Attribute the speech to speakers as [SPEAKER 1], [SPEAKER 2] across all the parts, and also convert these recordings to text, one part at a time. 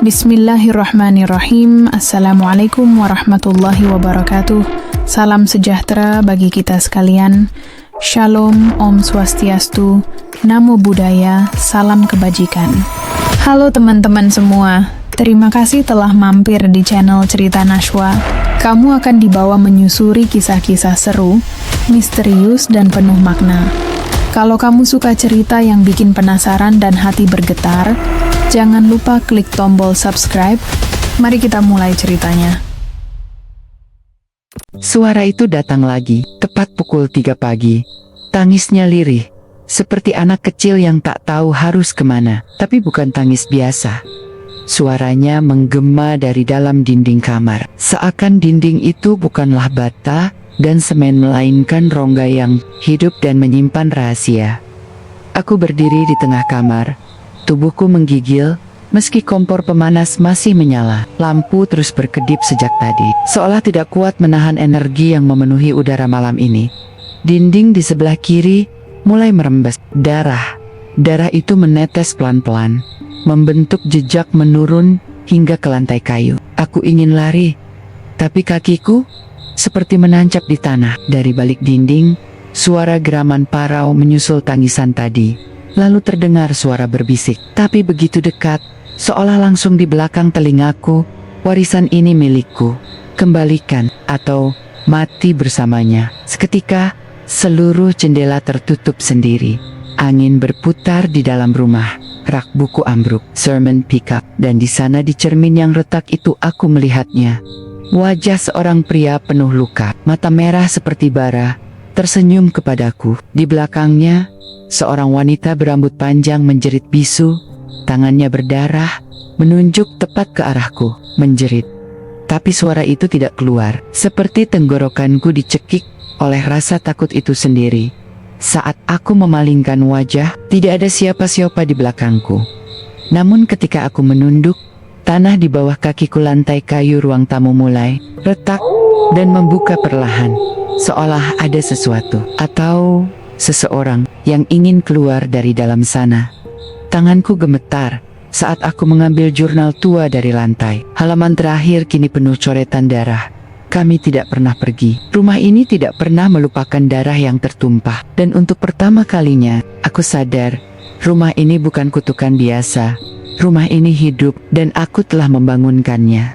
[SPEAKER 1] Bismillahirrahmanirrahim. Assalamualaikum warahmatullahi wabarakatuh. Salam sejahtera bagi kita sekalian. Shalom, Om Swastiastu, Namo Buddhaya, salam kebajikan. Halo teman-teman semua, terima kasih telah mampir di channel Cerita Nashwa. Kamu akan dibawa menyusuri kisah-kisah seru, misterius, dan penuh makna. Kalau kamu suka cerita yang bikin penasaran dan hati bergetar, jangan lupa klik tombol subscribe. Mari kita mulai ceritanya.
[SPEAKER 2] Suara itu datang lagi, tepat pukul 3 pagi. Tangisnya lirih, seperti anak kecil yang tak tahu harus kemana, tapi bukan tangis biasa. Suaranya menggema dari dalam dinding kamar, seakan dinding itu bukanlah bata dan semen, melainkan rongga yang hidup dan menyimpan rahasia. Aku berdiri di tengah kamar, tubuhku menggigil. Meski kompor pemanas masih menyala, lampu terus berkedip sejak tadi, seolah tidak kuat menahan energi yang memenuhi udara malam ini. Dinding di sebelah kiri mulai merembes darah. Darah itu menetes pelan-pelan, membentuk jejak menurun hingga ke lantai kayu. Aku ingin lari, tapi kakiku seperti menancap di tanah. Dari balik dinding, suara geraman parau menyusul tangisan tadi. Lalu terdengar suara berbisik, tapi begitu dekat, seolah langsung di belakang telingaku. Warisan ini milikku, kembalikan atau mati bersamanya. Seketika, seluruh jendela tertutup sendiri. Angin berputar di dalam rumah, rak buku ambruk, sermon pickup, dan di sana di cermin yang retak itu aku melihatnya. Wajah seorang pria penuh luka, mata merah seperti bara, tersenyum kepadaku. Di belakangnya, seorang wanita berambut panjang menjerit bisu, tangannya berdarah, menunjuk tepat ke arahku, menjerit. Tapi suara itu tidak keluar, seperti tenggorokanku dicekik oleh rasa takut itu sendiri. Saat aku memalingkan wajah, tidak ada siapa-siapa di belakangku. Namun ketika aku menunduk, tanah di bawah kakiku, lantai kayu ruang tamu mulai retak dan membuka perlahan, seolah ada sesuatu atau seseorang yang ingin keluar dari dalam sana. Tanganku gemetar saat aku mengambil jurnal tua dari lantai. Halaman terakhir kini penuh coretan darah. Kami tidak pernah pergi. Rumah ini tidak pernah melupakan darah yang tertumpah. Dan untuk pertama kalinya, aku sadar, rumah ini bukan kutukan biasa. Rumah ini hidup, dan aku telah membangunkannya.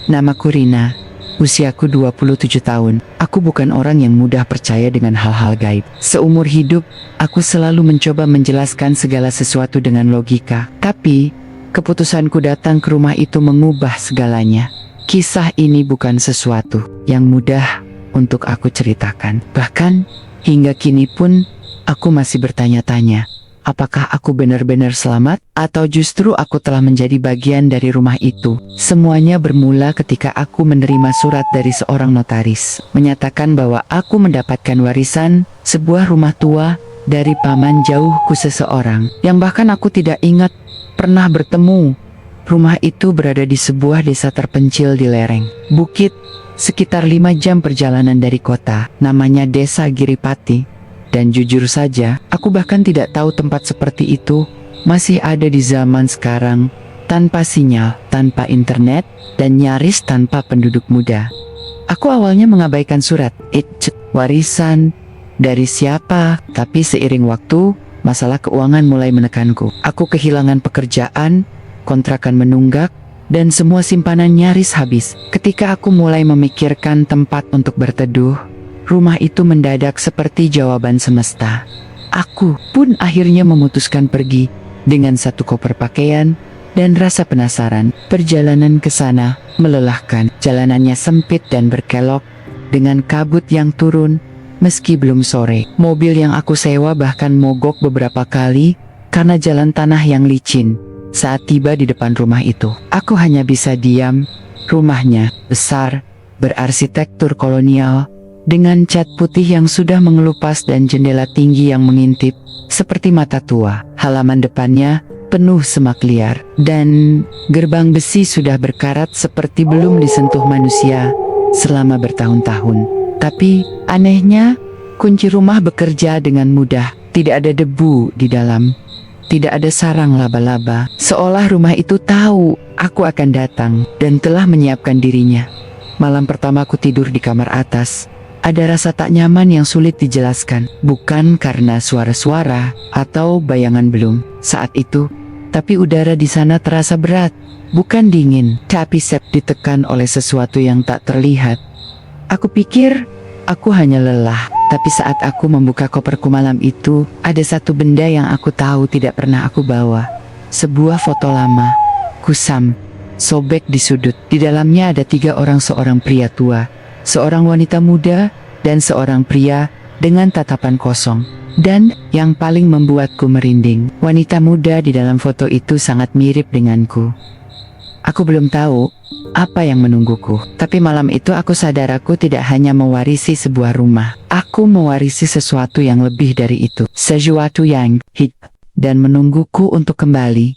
[SPEAKER 2] Namaku Rina. Usiaku 27 tahun. Aku bukan orang yang mudah percaya dengan hal-hal gaib. Seumur hidup, aku selalu mencoba menjelaskan segala sesuatu dengan logika. Tapi, keputusanku datang ke rumah itu mengubah segalanya. Kisah ini bukan sesuatu yang mudah untuk aku ceritakan. Bahkan, hingga kini pun, aku masih bertanya-tanya. Apakah aku benar-benar selamat, atau justru aku telah menjadi bagian dari rumah itu? Semuanya bermula ketika aku menerima surat dari seorang notaris, menyatakan bahwa aku mendapatkan warisan sebuah rumah tua dari paman jauhku seseorang, yang bahkan aku tidak ingat pernah bertemu. Rumah itu berada di sebuah desa terpencil di lereng bukit, sekitar 5 jam perjalanan dari kota, namanya Desa Giripati. Dan jujur saja, aku bahkan tidak tahu tempat seperti itu masih ada di zaman sekarang, tanpa sinyal, tanpa internet, dan nyaris tanpa penduduk muda. Aku awalnya mengabaikan surat, warisan, dari siapa? Tapi seiring waktu, masalah keuangan mulai menekanku. Aku kehilangan pekerjaan, kontrakan menunggak, dan semua simpanan nyaris habis. Ketika aku mulai memikirkan tempat untuk berteduh, rumah itu mendadak seperti jawaban semesta. Aku pun akhirnya memutuskan pergi dengan satu koper pakaian dan rasa penasaran. Perjalanan ke sana melelahkan. Jalanannya sempit dan berkelok dengan kabut yang turun meski belum sore. Mobil yang aku sewa bahkan mogok beberapa kali karena jalan tanah yang licin. Saat tiba di depan rumah itu, aku hanya bisa diam. Rumahnya besar, berarsitektur kolonial, dengan cat putih yang sudah mengelupas dan jendela tinggi yang mengintip seperti mata tua. Halaman depannya penuh semak liar, dan gerbang besi sudah berkarat seperti belum disentuh manusia selama bertahun-tahun. Tapi anehnya, kunci rumah bekerja dengan mudah, tidak ada debu di dalam. tidak ada sarang laba-laba. Seolah rumah itu tahu aku akan datang dan telah menyiapkan dirinya. Malam pertama aku tidur di kamar atas. Ada rasa tak nyaman yang sulit dijelaskan. Bukan karena suara-suara atau bayangan belum saat itu, tapi udara di sana terasa berat. Bukan dingin, tapi ditekan oleh sesuatu yang tak terlihat. Aku pikir aku hanya lelah, tapi saat aku membuka koperku malam itu, ada satu benda yang aku tahu tidak pernah aku bawa. Sebuah foto lama, kusam, sobek di sudut. Di dalamnya ada 3 orang, seorang pria tua, seorang wanita muda, dan seorang pria dengan tatapan kosong. Dan yang paling membuatku merinding, wanita muda di dalam foto itu sangat mirip denganku. Aku belum tahu apa yang menungguku, tapi malam itu aku sadar aku tidak hanya mewarisi sebuah rumah. Aku mewarisi sesuatu yang lebih dari itu, sesuatu yang hidup dan menungguku untuk kembali.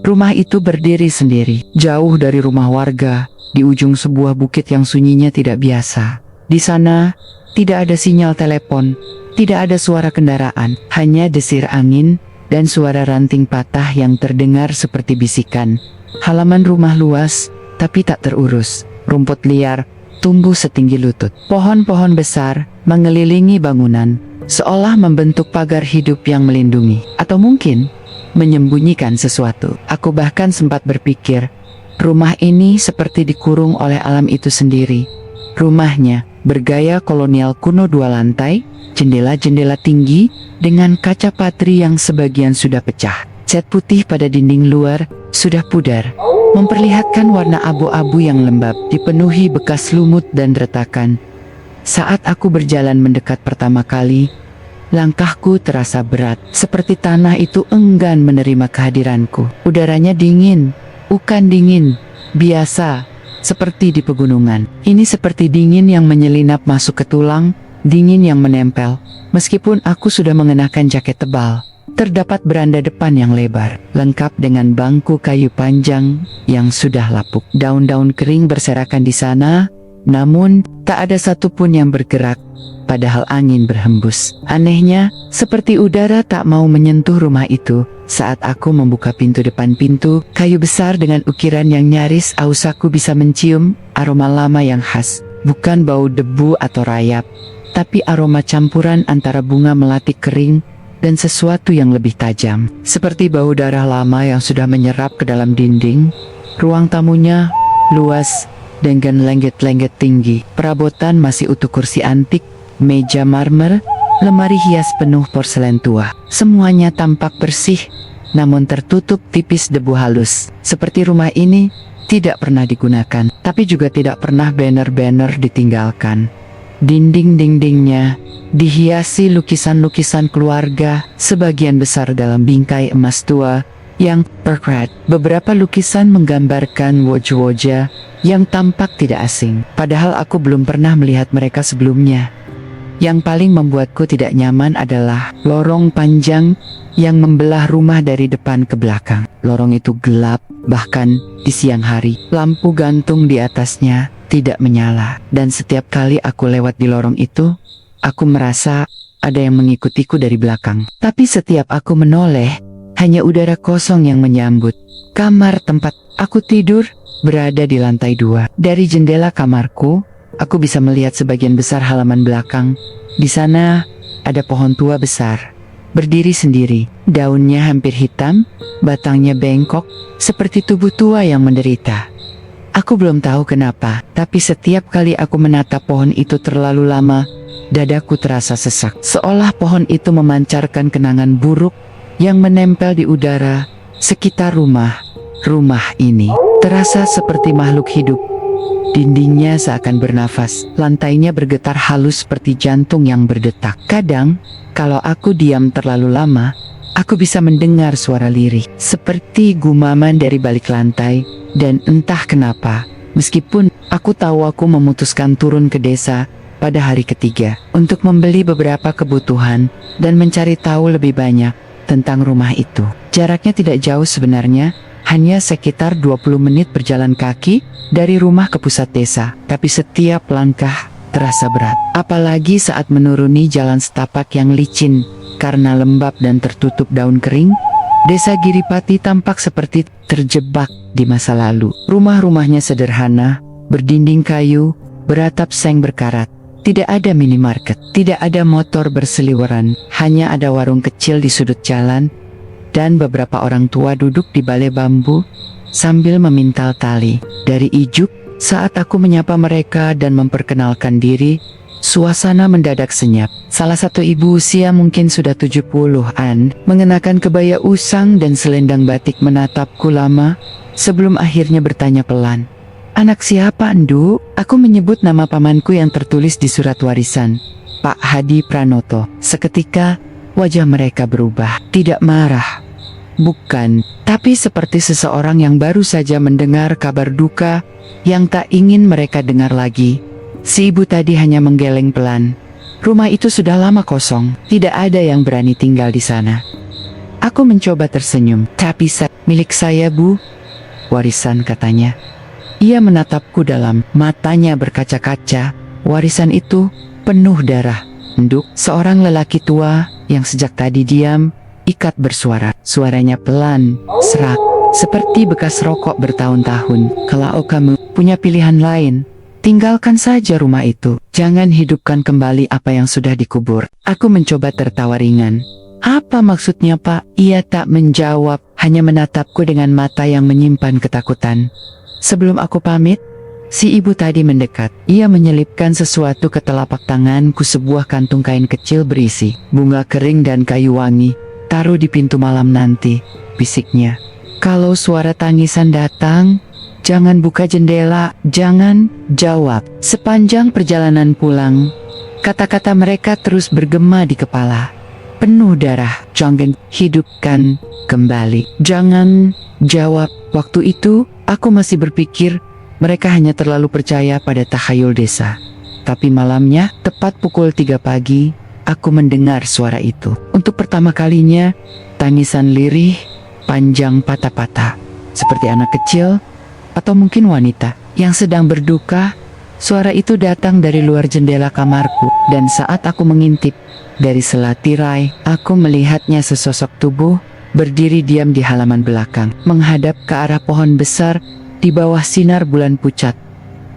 [SPEAKER 2] Rumah itu berdiri sendiri, jauh dari rumah warga, di ujung sebuah bukit yang sunyinya tidak biasa. Di sana, tidak ada sinyal telepon, tidak ada suara kendaraan, hanya desir angin dan suara ranting patah yang terdengar seperti bisikan. Halaman rumah luas, tapi tak terurus. Rumput liar tumbuh setinggi lutut. Pohon-pohon besar mengelilingi bangunan, seolah membentuk pagar hidup yang melindungi, atau mungkin menyembunyikan sesuatu. Aku bahkan sempat berpikir, rumah ini seperti dikurung oleh alam itu sendiri. Rumahnya bergaya kolonial kuno 2 lantai, jendela-jendela tinggi dengan kaca patri yang sebagian sudah pecah. Cat putih pada dinding luar sudah pudar, memperlihatkan warna abu-abu yang lembab, dipenuhi bekas lumut dan retakan. Saat aku berjalan mendekat pertama kali, langkahku terasa berat, seperti tanah itu enggan menerima kehadiranku. Udaranya dingin, bukan dingin biasa, seperti di pegunungan. Ini seperti dingin yang menyelinap masuk ke tulang, dingin yang menempel. Meskipun aku sudah mengenakan jaket tebal, terdapat beranda depan yang lebar, lengkap dengan bangku kayu panjang yang sudah lapuk. Daun-daun kering berserakan di sana, namun tak ada satupun yang bergerak, padahal angin berhembus. Anehnya, seperti udara tak mau menyentuh rumah itu. Saat aku membuka pintu depan, pintu kayu besar dengan ukiran yang nyaris aus, aku bisa mencium aroma lama yang khas. Bukan bau debu atau rayap, tapi aroma campuran antara bunga melati kering dan sesuatu yang lebih tajam, seperti bau darah lama yang sudah menyerap ke dalam dinding. Ruang tamunya luas dengan lengket-lengket tinggi. Perabotan masih utuh, kursi antik, meja marmer, lemari hias penuh porselen tua. Semuanya tampak bersih, namun tertutup tipis debu halus. Seperti rumah ini tidak pernah digunakan, tapi juga tidak pernah banner-banner ditinggalkan. Dinding-dindingnya dihiasi lukisan-lukisan keluarga, sebagian besar dalam bingkai emas tua yang berkerat. Beberapa lukisan menggambarkan wajah-wajah yang tampak tidak asing, padahal aku belum pernah melihat mereka sebelumnya. Yang paling membuatku tidak nyaman adalah lorong panjang yang membelah rumah dari depan ke belakang. Lorong itu gelap, bahkan di siang hari. Lampu gantung di atasnya tidak menyala, dan setiap kali aku lewat di lorong itu, aku merasa ada yang mengikutiku dari belakang. Tapi setiap aku menoleh, hanya udara kosong yang menyambut. Kamar tempat aku tidur berada di lantai 2. Dari jendela kamarku, aku bisa melihat sebagian besar halaman belakang. Di sana ada pohon tua besar, berdiri sendiri. Daunnya hampir hitam, batangnya bengkok, seperti tubuh tua yang menderita. Aku belum tahu kenapa, tapi setiap kali aku menatap pohon itu terlalu lama, dadaku terasa sesak. Seolah pohon itu memancarkan kenangan buruk yang menempel di udara sekitar rumah. Rumah ini terasa seperti makhluk hidup. Dindingnya seakan bernafas, lantainya bergetar halus seperti jantung yang berdetak. Kadang, kalau aku diam terlalu lama, aku bisa mendengar suara lirih, seperti gumaman dari balik lantai. Dan entah kenapa, meskipun aku tahu, aku memutuskan turun ke desa pada hari ketiga untuk membeli beberapa kebutuhan dan mencari tahu lebih banyak tentang rumah itu. Jaraknya tidak jauh sebenarnya, hanya sekitar 20 menit berjalan kaki dari rumah ke pusat desa. Tapi setiap langkah terasa berat, apalagi saat menuruni jalan setapak yang licin karena lembab dan tertutup daun kering. Desa Giripati tampak seperti terjebak di masa lalu. Rumah-rumahnya sederhana, berdinding kayu, beratap seng berkarat. Tidak ada minimarket, tidak ada motor berseliweran, hanya ada warung kecil di sudut jalan, dan beberapa orang tua duduk di balai bambu sambil memintal tali. Dari ijuk, saat aku menyapa mereka dan memperkenalkan diri, suasana mendadak senyap. Salah satu ibu usia mungkin sudah 70-an, mengenakan kebaya usang dan selendang batik menatapku lama, sebelum akhirnya bertanya pelan, "Anak siapa, Ndu?" Aku menyebut nama pamanku yang tertulis di surat warisan, Pak Hadi Pranoto. Seketika, wajah mereka berubah. Tidak marah, bukan, tapi seperti seseorang yang baru saja mendengar kabar duka yang tak ingin mereka dengar lagi. Si ibu tadi hanya menggeleng pelan. Rumah itu sudah lama kosong, tidak ada yang berani tinggal di sana. Aku mencoba tersenyum. "Tapi milik saya, Bu." "Warisan," katanya. Ia menatapku dalam, matanya berkaca-kaca. "Warisan itu penuh darah, Nduk." Seorang lelaki tua yang sejak tadi diam, ikat bersuara. Suaranya pelan, serak, seperti bekas rokok bertahun-tahun. "Kalau kamu punya pilihan lain, tinggalkan saja rumah itu. Jangan hidupkan kembali apa yang sudah dikubur." Aku mencoba tertawa ringan. "Apa maksudnya, Pak?" Ia tak menjawab, hanya menatapku dengan mata yang menyimpan ketakutan. Sebelum aku pamit, si ibu tadi mendekat. Ia menyelipkan sesuatu ke telapak tanganku, sebuah kantung kain kecil berisi bunga kering dan kayu wangi. "Taruh di pintu malam nanti," bisiknya. "Kalau suara tangisan datang, jangan buka jendela, jangan jawab." Sepanjang perjalanan pulang, kata-kata mereka terus bergema di kepala. Penuh darah, "Jangan hidupkan kembali, jangan jawab." Waktu itu, aku masih berpikir mereka hanya terlalu percaya pada takhayul desa. Tapi malamnya, tepat pukul 3 pagi, aku mendengar suara itu. Untuk pertama kalinya, tangisan lirih, panjang patah-patah, seperti anak kecil atau mungkin wanita yang sedang berduka. Suara itu datang dari luar jendela kamarku, dan saat aku mengintip dari sela tirai, aku melihatnya sesosok tubuh berdiri diam di halaman belakang, menghadap ke arah pohon besar di bawah sinar bulan pucat.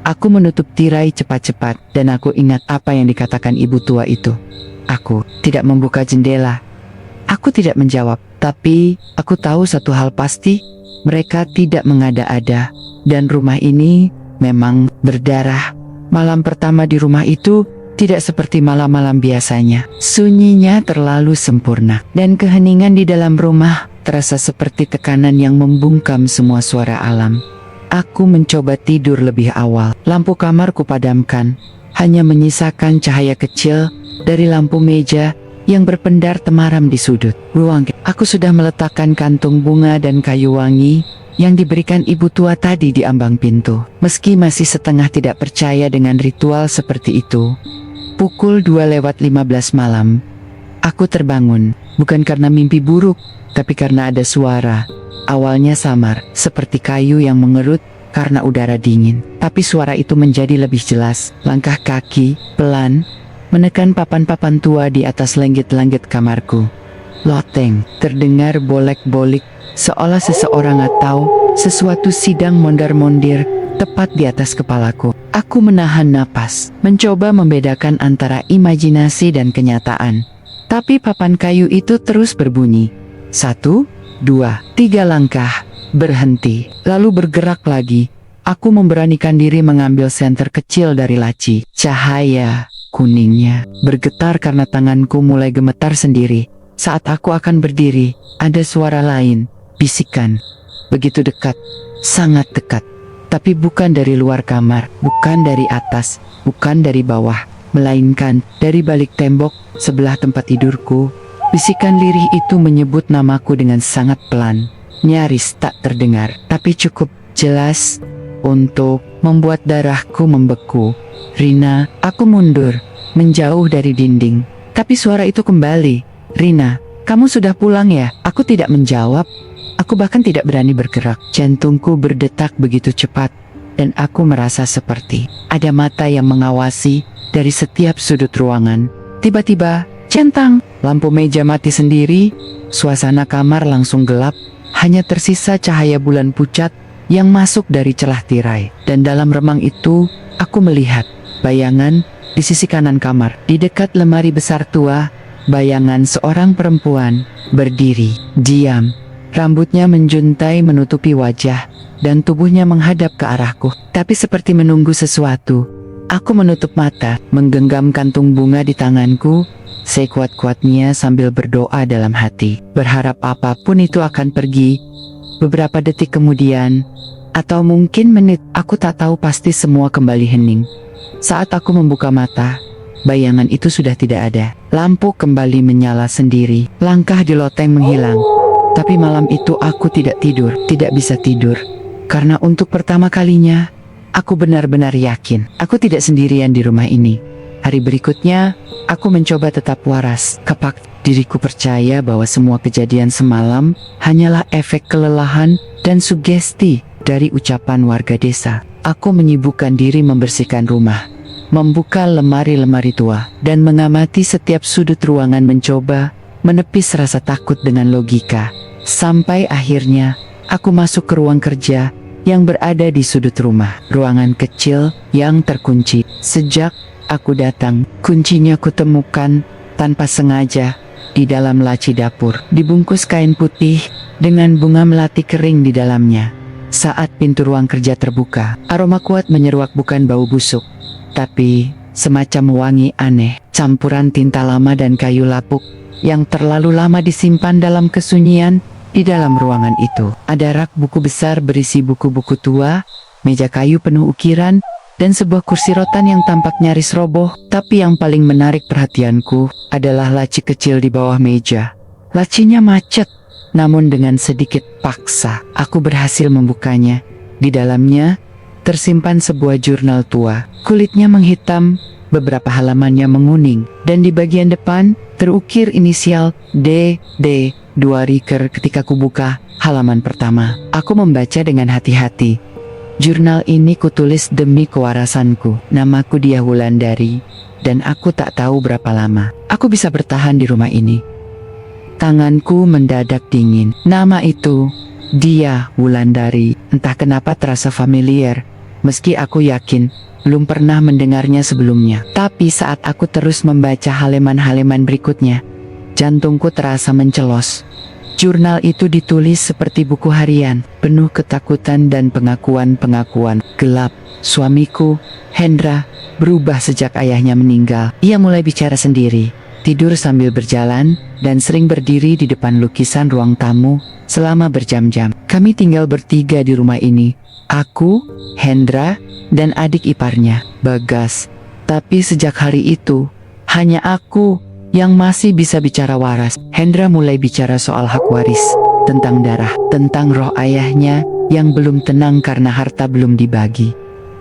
[SPEAKER 2] Aku menutup tirai cepat-cepat, dan aku ingat apa yang dikatakan ibu tua itu. Aku tidak membuka jendela. Aku tidak menjawab, tapi aku tahu satu hal pasti, mereka tidak mengada-ada, dan rumah ini memang berdarah. Malam pertama di rumah itu tidak seperti malam-malam biasanya. Sunyinya terlalu sempurna, dan keheningan di dalam rumah terasa seperti tekanan yang membungkam semua suara alam. Aku mencoba tidur lebih awal. Lampu kamar kupadamkan, hanya menyisakan cahaya kecil dari lampu meja yang berpendar temaram di sudut ruang. Aku sudah meletakkan kantung bunga dan kayu wangi yang diberikan ibu tua tadi di ambang pintu. Meski masih setengah tidak percaya dengan ritual seperti itu, pukul 2:15 malam, aku terbangun. Bukan karena mimpi buruk, tapi karena ada suara. Awalnya samar, seperti kayu yang mengerut karena udara dingin. Tapi suara itu menjadi lebih jelas. Langkah kaki, pelan, menekan papan-papan tua di atas langit-langit kamarku. Loteng, terdengar bolak-balik, seolah seseorang atau sesuatu sedang mondar-mondir tepat di atas kepalaku. Aku menahan napas, mencoba membedakan antara imajinasi dan kenyataan. Tapi papan kayu itu terus berbunyi. 1, 2, 3 langkah, berhenti, lalu bergerak lagi. Aku memberanikan diri mengambil senter kecil dari laci. Cahaya kuningnya bergetar karena tanganku mulai gemetar sendiri. Saat aku akan berdiri, ada suara lain, bisikan. Begitu dekat, sangat dekat. Tapi bukan dari luar kamar, bukan dari atas, bukan dari bawah, melainkan dari balik tembok sebelah tempat tidurku. Bisikan lirih itu menyebut namaku dengan sangat pelan, nyaris tak terdengar, tapi cukup jelas untuk membuat darahku membeku. "Rina." Aku mundur, menjauh dari dinding. Tapi suara itu kembali. "Rina, kamu sudah pulang ya?" Aku tidak menjawab. Aku bahkan tidak berani bergerak. Jantungku berdetak begitu cepat, dan aku merasa seperti ada mata yang mengawasi dari setiap sudut ruangan. Tiba-tiba, Centang, lampu meja mati sendiri, suasana kamar langsung gelap, hanya tersisa cahaya bulan pucat yang masuk dari celah tirai. Dan dalam remang itu, aku melihat bayangan di sisi kanan kamar, di dekat lemari besar tua, bayangan seorang perempuan berdiri, diam. Rambutnya menjuntai menutupi wajah, dan tubuhnya menghadap ke arahku. Tapi seperti menunggu sesuatu, aku menutup mata, menggenggam kantung bunga di tanganku, sekuat-kuatnya sambil berdoa dalam hati. Berharap apapun itu akan pergi. Beberapa detik kemudian, atau mungkin menit, aku tak tahu pasti semua kembali hening. Saat aku membuka mata, bayangan itu sudah tidak ada. Lampu kembali menyala sendiri, langkah di loteng menghilang. Tapi malam itu aku tidak tidur, tidak bisa tidur. Karena untuk pertama kalinya, aku benar-benar yakin aku tidak sendirian di rumah ini. Hari berikutnya, aku mencoba tetap waras. Kepak diriku percaya bahwa semua kejadian semalam hanyalah efek kelelahan dan sugesti dari ucapan warga desa. Aku menyibukkan diri membersihkan rumah, membuka lemari-lemari tua, dan mengamati setiap sudut ruangan, mencoba menepis rasa takut dengan logika. Sampai akhirnya, aku masuk ke ruang kerja yang berada di sudut rumah. Ruangan kecil yang terkunci. Sejak aku datang, kuncinya kutemukan tanpa sengaja di dalam laci dapur, dibungkus kain putih dengan bunga melati kering di dalamnya. Saat pintu ruang kerja terbuka, aroma kuat menyeruak, bukan bau busuk, tapi semacam wangi aneh, campuran tinta lama dan kayu lapuk yang terlalu lama disimpan dalam kesunyian. Di dalam ruangan itu, ada rak buku besar berisi buku-buku tua, meja kayu penuh ukiran, dan sebuah kursi rotan yang tampak nyaris roboh. Tapi yang paling menarik perhatianku adalah laci kecil di bawah meja. Lacinya macet, namun dengan sedikit paksa, aku berhasil membukanya. Di dalamnya, tersimpan sebuah jurnal tua. Kulitnya menghitam, beberapa halamannya menguning, dan di bagian depan, terukir inisial D.D. 2 Riker. Ketika kubuka halaman pertama, aku membaca dengan hati-hati. Jurnal ini kutulis demi kewarasanku. Namaku Dia Wulandari, dan aku tak tahu berapa lama aku bisa bertahan di rumah ini. Tanganku mendadak dingin. Nama itu, Dia Wulandari, entah kenapa terasa familiar, meski aku yakin belum pernah mendengarnya sebelumnya. Tapi saat aku terus membaca halaman-halaman berikutnya, jantungku terasa mencelos. Jurnal itu ditulis seperti buku harian, penuh ketakutan dan pengakuan-pengakuan gelap. Suamiku, Hendra, berubah sejak ayahnya meninggal. Ia mulai bicara sendiri, tidur sambil berjalan, dan sering berdiri di depan lukisan ruang tamu selama berjam-jam. Kami tinggal bertiga di rumah ini, aku, Hendra, dan adik iparnya, Bagas. Tapi sejak hari itu, hanya aku yang masih bisa bicara waras. Hendra mulai bicara soal hak waris, tentang darah, tentang roh ayahnya yang belum tenang karena harta belum dibagi.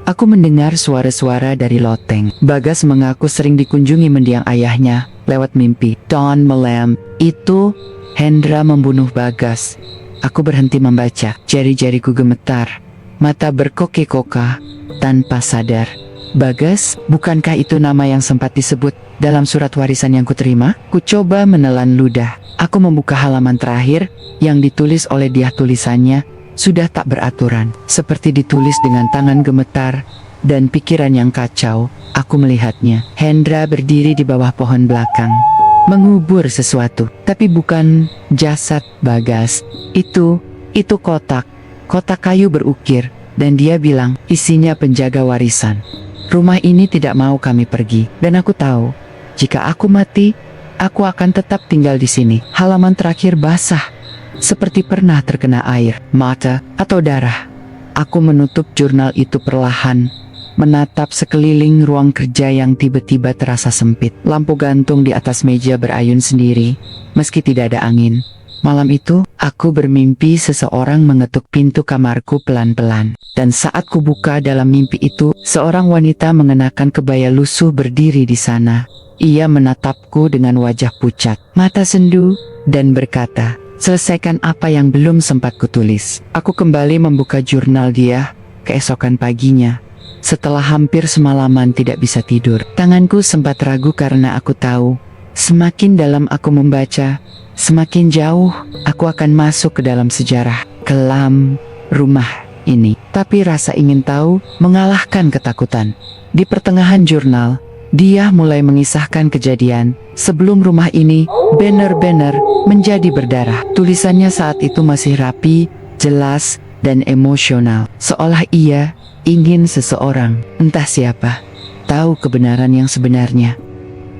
[SPEAKER 2] Aku mendengar suara-suara dari loteng. Bagas mengaku sering dikunjungi mendiang ayahnya lewat mimpi. Don malam itu, Hendra membunuh Bagas. Aku berhenti membaca, jari-jariku gemetar, mata berkoke-koka, tanpa sadar. Bagas, bukankah itu nama yang sempat disebut dalam surat warisan yang kuterima? Ku coba menelan ludah. Aku membuka halaman terakhir yang ditulis oleh dia. Tulisannya sudah tak beraturan, seperti ditulis dengan tangan gemetar dan pikiran yang kacau. Aku melihatnya. Hendra berdiri di bawah pohon belakang, mengubur sesuatu, tapi bukan jasad Bagas. Itu kotak kayu berukir, dan dia bilang isinya penjaga warisan. Rumah ini tidak mau kami pergi, dan aku tahu, jika aku mati, aku akan tetap tinggal di sini. Halaman terakhir basah, seperti pernah terkena air, mata, atau darah. Aku menutup jurnal itu perlahan, menatap sekeliling ruang kerja yang tiba-tiba terasa sempit. Lampu gantung di atas meja berayun sendiri, meski tidak ada angin. Malam itu, aku bermimpi seseorang mengetuk pintu kamarku pelan-pelan. Dan saat kubuka dalam mimpi itu, seorang wanita mengenakan kebaya lusuh berdiri di sana. Ia menatapku dengan wajah pucat, mata sendu, dan berkata, "Selesaikan apa yang belum sempat kutulis." Aku kembali membuka jurnal dia. Keesokan paginya, setelah hampir semalaman tidak bisa tidur, tanganku sempat ragu karena aku tahu Semakin dalam aku membaca, semakin jauh aku akan masuk ke dalam sejarah kelam rumah ini. Tapi rasa ingin tahu mengalahkan ketakutan. Di pertengahan jurnal, dia mulai mengisahkan kejadian sebelum rumah ini benar-benar menjadi berdarah. Tulisannya saat itu masih rapi, jelas, dan emosional. Seolah ia ingin seseorang, entah siapa, tahu kebenaran yang sebenarnya.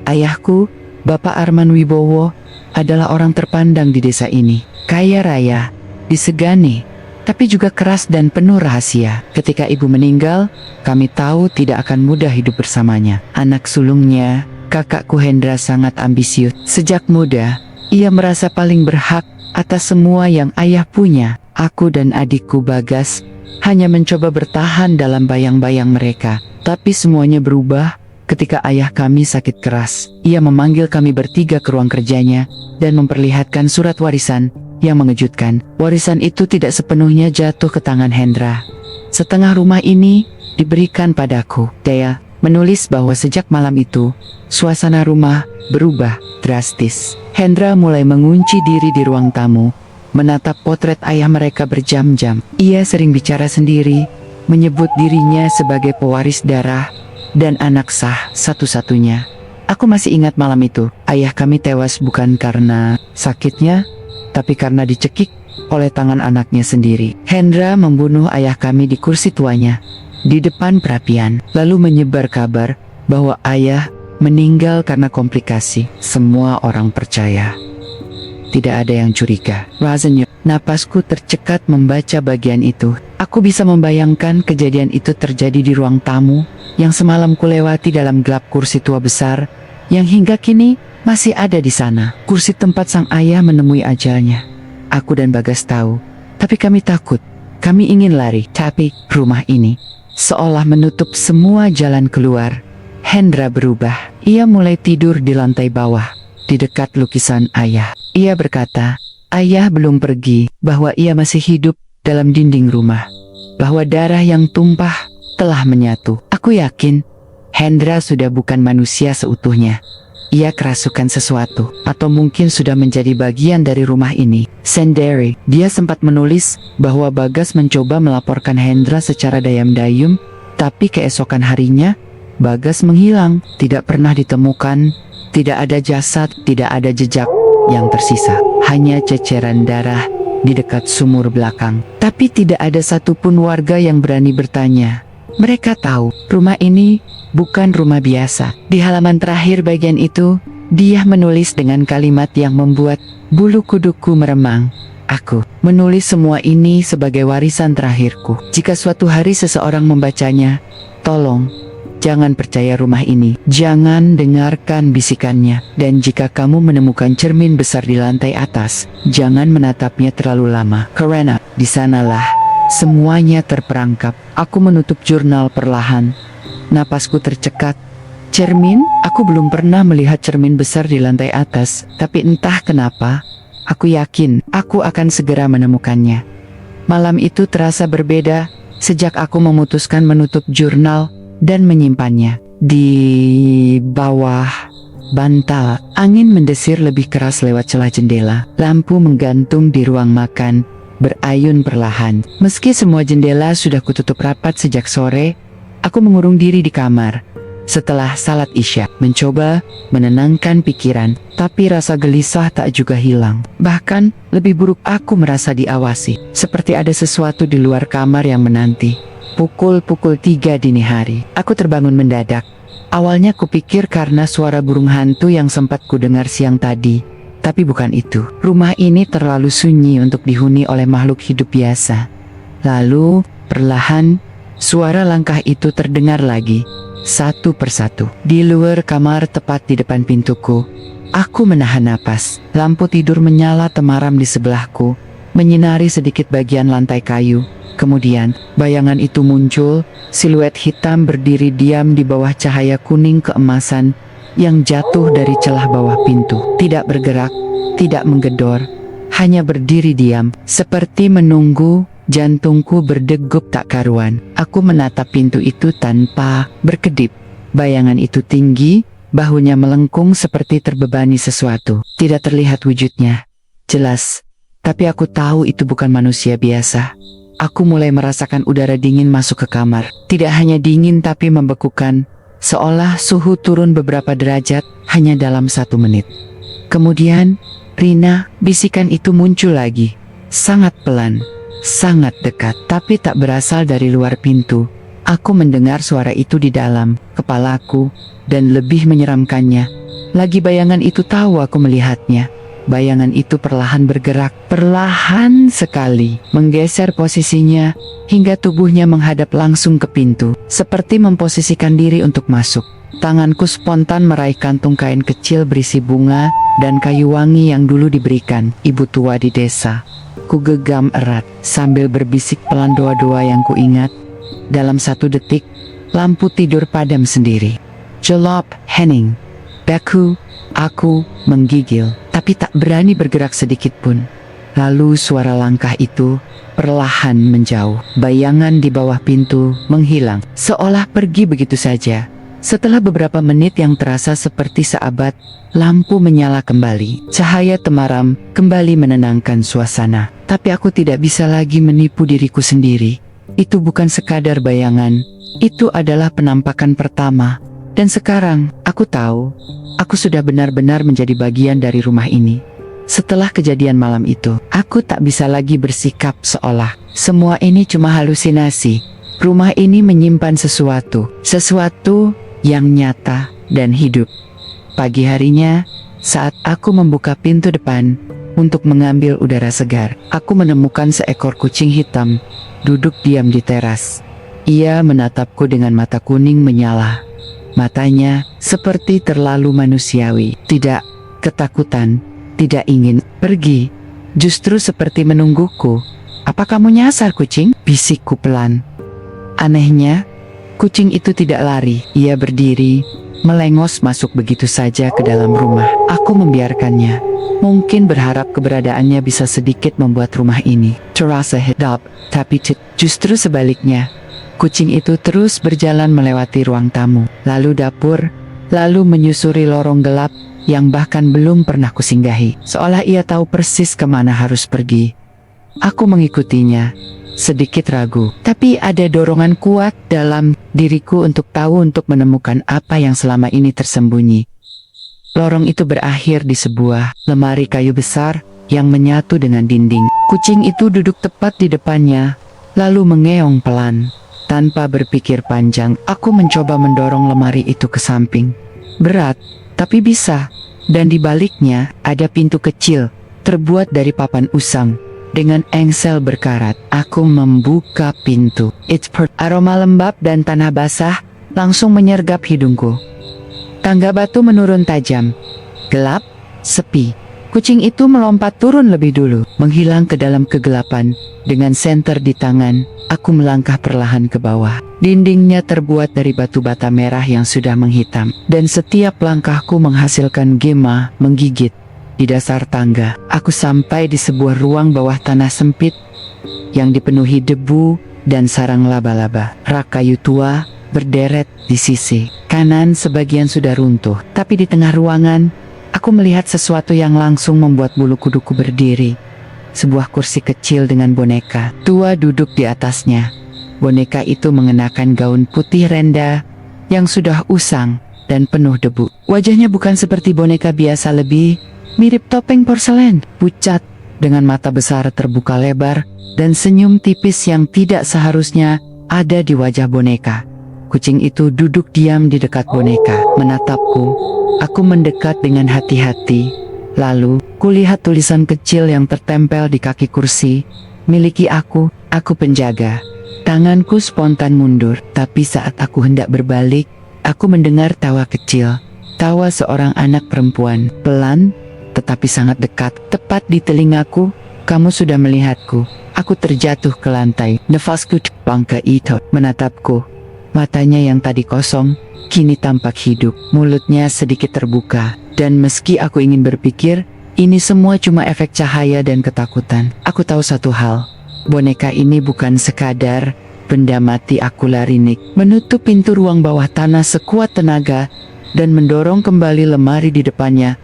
[SPEAKER 2] Ayahku, Bapak Arman Wibowo, adalah orang terpandang di desa ini. Kaya raya, disegani, tapi juga keras dan penuh rahasia. Ketika ibu meninggal, kami tahu tidak akan mudah hidup bersamanya. Anak sulungnya, kakakku Hendra, sangat ambisius. Sejak muda, ia merasa paling berhak atas semua yang ayah punya. Aku dan adikku Bagas hanya mencoba bertahan dalam bayang-bayang mereka. Tapi semuanya berubah ketika ayah kami sakit keras. Ia memanggil kami bertiga ke ruang kerjanya dan memperlihatkan surat warisan yang mengejutkan. Warisan itu tidak sepenuhnya jatuh ke tangan Hendra. Setengah rumah ini diberikan padaku. Dia menulis bahwa sejak malam itu, suasana rumah berubah drastis. Hendra mulai mengunci diri di ruang tamu, menatap potret ayah mereka berjam-jam. Ia sering bicara sendiri, menyebut dirinya sebagai pewaris darah dan anak sah satu-satunya. Aku masih ingat malam itu. Ayah kami tewas bukan karena sakitnya, tapi karena dicekik oleh tangan anaknya sendiri. Hendra membunuh ayah kami di kursi tuanya, di depan perapian, lalu menyebar kabar bahwa ayah meninggal karena komplikasi. Semua orang percaya. Tidak ada yang curiga. Rasanya, napasku tercekat membaca bagian itu. Aku bisa membayangkan kejadian itu terjadi di ruang tamu yang semalam kulewati dalam gelap kursi tua besar yang hingga kini masih ada di sana. Kursi tempat sang ayah menemui ajalnya. Aku dan Bagas tahu, tapi kami takut. Kami ingin lari, tapi rumah ini seolah menutup semua jalan keluar. Hendra berubah. Ia mulai tidur di lantai bawah, di dekat lukisan ayah. Ia berkata, ayah belum pergi, bahwa ia masih hidup dalam dinding rumah, bahwa darah yang tumpah telah menyatu. Aku yakin Hendra sudah bukan manusia seutuhnya. Ia kerasukan sesuatu, atau mungkin sudah menjadi bagian dari rumah ini. Sendiri, dia sempat menulis bahwa Bagas mencoba melaporkan Hendra secara dayam-dayum, tapi keesokan harinya, Bagas menghilang, tidak pernah ditemukan, tidak ada jasad, tidak ada jejak yang tersisa. Hanya ceceran darah di dekat sumur belakang. Tapi tidak ada satupun warga yang berani bertanya. Mereka tahu, rumah ini bukan rumah biasa. Di halaman terakhir bagian itu, dia menulis dengan kalimat yang membuat bulu kuduku meremang. Aku menulis semua ini sebagai warisan terakhirku. Jika suatu hari seseorang membacanya, tolong, jangan percaya rumah ini. Jangan dengarkan bisikannya. Dan jika kamu menemukan cermin besar di lantai atas, jangan menatapnya terlalu lama. Karena di sanalah semuanya terperangkap. Aku menutup jurnal perlahan. Napasku tercekat. Cermin? Aku belum pernah melihat cermin besar di lantai atas. Tapi entah kenapa, aku yakin aku akan segera menemukannya. Malam itu terasa berbeda sejak aku memutuskan menutup jurnal dan menyimpannya. Di bawah bantal, angin mendesir lebih keras lewat celah jendela. Lampu menggantung di ruang makan berayun perlahan. Meski semua jendela sudah kututup rapat sejak sore, aku mengurung diri di kamar. Setelah salat Isya, mencoba menenangkan pikiran, tapi rasa gelisah tak juga hilang. Bahkan, lebih buruk, aku merasa diawasi, seperti ada sesuatu di luar kamar yang menanti. Pukul 3 dini hari, aku terbangun mendadak. Awalnya kupikir karena suara burung hantu yang sempat kudengar siang tadi. Tapi bukan itu. Rumah ini terlalu sunyi untuk dihuni oleh makhluk hidup biasa. Lalu, perlahan, suara langkah itu terdengar lagi, satu persatu. Di luar kamar tepat di depan pintuku, aku menahan napas. Lampu tidur menyala temaram di sebelahku, menyinari sedikit bagian lantai kayu. Kemudian, bayangan itu muncul, siluet hitam berdiri diam di bawah cahaya kuning keemasan yang jatuh dari celah bawah pintu. Tidak bergerak, tidak menggedor, hanya berdiri diam, seperti menunggu. Jantungku berdegup tak karuan. Aku menatap pintu itu tanpa berkedip. Bayangan itu tinggi, Bahunya melengkung seperti terbebani sesuatu. Tidak terlihat wujudnya jelas, tapi aku tahu itu bukan manusia biasa. Aku mulai merasakan udara dingin masuk ke kamar. Tidak hanya dingin tapi membekukan, seolah suhu turun beberapa derajat hanya dalam 1 menit. Kemudian, Rina, bisikan itu muncul lagi. Sangat pelan, sangat dekat, tapi tak berasal dari luar pintu. Aku mendengar suara itu di dalam kepalaku, dan lebih menyeramkannya lagi bayangan itu tahu aku melihatnya. Bayangan itu perlahan bergerak, perlahan sekali, menggeser posisinya hingga tubuhnya menghadap langsung ke pintu, seperti memposisikan diri untuk masuk. Tanganku spontan meraih kantung kain kecil berisi bunga dan kayu wangi yang dulu diberikan ibu tua di desa. Ku genggam erat sambil berbisik pelan doa-doa yang kuingat. Dalam 1 detik, lampu tidur padam sendiri. Jelop, Henning. Aku menggigil, tapi tak berani bergerak sedikit pun. Lalu suara langkah itu perlahan menjauh. Bayangan di bawah pintu menghilang, seolah pergi begitu saja. Setelah beberapa menit yang terasa seperti seabad, lampu menyala kembali. Cahaya temaram kembali menenangkan suasana. Tapi aku tidak bisa lagi menipu diriku sendiri. Itu bukan sekadar bayangan, itu adalah penampakan pertama. Dan sekarang, aku tahu, aku sudah benar-benar menjadi bagian dari rumah ini. Setelah kejadian malam itu, aku tak bisa lagi bersikap seolah semua ini cuma halusinasi. Rumah ini menyimpan sesuatu yang nyata dan hidup. Pagi harinya, saat aku membuka pintu depan untuk mengambil udara segar, aku menemukan seekor kucing hitam duduk diam di teras. Ia menatapku dengan mata kuning menyala. Matanya seperti terlalu manusiawi, tidak ketakutan, tidak ingin pergi, justru seperti menungguku. "Apa kamu nyasar, kucing?" bisikku pelan. Anehnya, kucing itu tidak lari. Ia berdiri, melengos masuk begitu saja ke dalam rumah. Aku membiarkannya, mungkin berharap keberadaannya bisa sedikit membuat rumah ini terasa hidup, tapi justru sebaliknya. Kucing itu terus berjalan melewati ruang tamu, lalu dapur, lalu menyusuri lorong gelap yang bahkan belum pernah kusinggahi. Seolah ia tahu persis kemana harus pergi. Aku mengikutinya, sedikit ragu, tapi ada dorongan kuat dalam diriku untuk menemukan apa yang selama ini tersembunyi. Lorong itu berakhir di sebuah lemari kayu besar yang menyatu dengan dinding. Kucing itu duduk tepat di depannya, lalu mengeong pelan. Tanpa berpikir panjang, aku mencoba mendorong lemari itu ke samping. Berat, tapi bisa. Dan di baliknya ada pintu kecil, terbuat dari papan usang. Dengan engsel berkarat, aku membuka pintu. Aroma lembab dan tanah basah langsung menyergap hidungku. Tangga batu menurun tajam. Gelap, sepi. Kucing itu melompat turun lebih dulu, menghilang ke dalam kegelapan. Dengan senter di tangan, aku melangkah perlahan ke bawah. Dindingnya terbuat dari batu bata merah yang sudah menghitam, dan setiap langkahku menghasilkan gema menggigit. Di dasar tangga, aku sampai di sebuah ruang bawah tanah sempit yang dipenuhi debu dan sarang laba-laba. Rak kayu tua berderet di sisi kanan, sebagian sudah runtuh, tapi di tengah ruangan aku melihat sesuatu yang langsung membuat bulu kuduku berdiri. Sebuah kursi kecil dengan boneka tua duduk di atasnya. Boneka itu mengenakan gaun putih renda yang sudah usang dan penuh debu. Wajahnya bukan seperti boneka biasa, lebih mirip topeng porselen, pucat, dengan mata besar terbuka lebar dan senyum tipis yang tidak seharusnya ada di wajah boneka. Kucing itu duduk diam di dekat boneka, menatapku. Aku mendekat dengan hati-hati. Lalu, kulihat tulisan kecil yang tertempel di kaki kursi. "Miliki aku penjaga." Tanganku spontan mundur, tapi saat aku hendak berbalik, aku mendengar tawa kecil. Tawa seorang anak perempuan, pelan, tetapi sangat dekat, tepat di telingaku. "Kamu sudah melihatku." Aku terjatuh ke lantai. Nafasku bangka itu menatapku. Matanya yang tadi kosong, kini tampak hidup. Mulutnya sedikit terbuka. Dan meski aku ingin berpikir, ini semua cuma efek cahaya dan ketakutan, aku tahu satu hal. Boneka ini bukan sekadar benda mati. Aku lari, menutup pintu ruang bawah tanah sekuat tenaga, dan mendorong kembali lemari di depannya.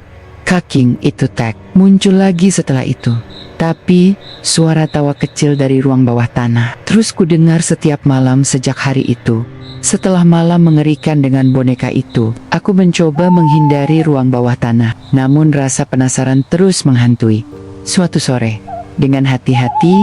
[SPEAKER 2] Kaking itu tek muncul lagi setelah itu. Tapi suara tawa kecil dari ruang bawah tanah terus kudengar setiap malam sejak hari itu. Setelah malam mengerikan dengan boneka itu, aku mencoba menghindari ruang bawah tanah. Namun rasa penasaran terus menghantui. Suatu sore, dengan hati-hati,